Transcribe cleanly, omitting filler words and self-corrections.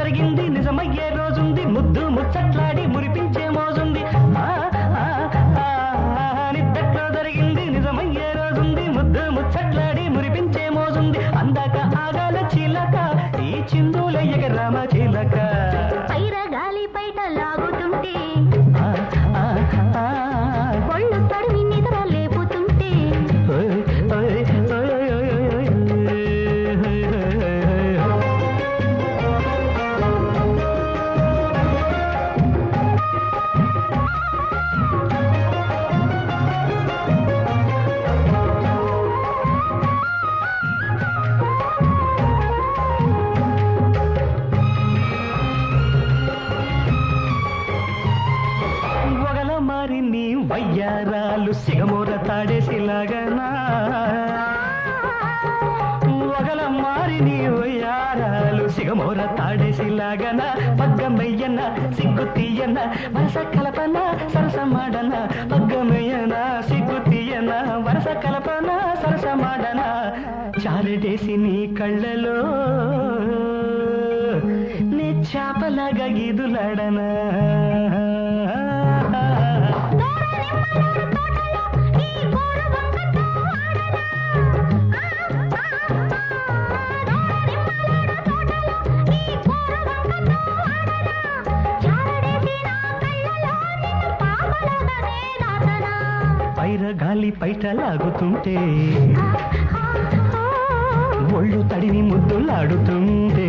జరిగింది నిజమయ్యే రోజుంది ముద్దు ముచ్చట్లాడి మురిపించే మోజుంది నిద్దట్లో జరిగింది నిజమయ్యే రోజుంది ముద్దు ముచ్చట్లాడి మురిపించే మోజుంది అందాక ఆగాల చిలక ఈ చిందుల ఎగరామ చిలక పైరగాలి పైట లాగుతుంటే ఒళ్ళు తడివి నిద్ర లేపుతుంటే నీ వయ్యారాలు సిగమూర తాడేసిలాగనా ఒకల మారి నీ వయ్యారాలు సిగమూర తాడేసిలాగనా పగ్గమయ్యన సిగ్గు తీయన వరస కలపన సరసమాడన పగ్గమయ్యన సిగ్గు తీయన వరస కలపన సరసమాడన చారడేసి నీ కళ్ళలో నీ చాపలాగా గీదులాడనా పైరగాలి పైట లాగుతుంటే ఒళ్ళు తడిని ముద్దులాడుతుంటే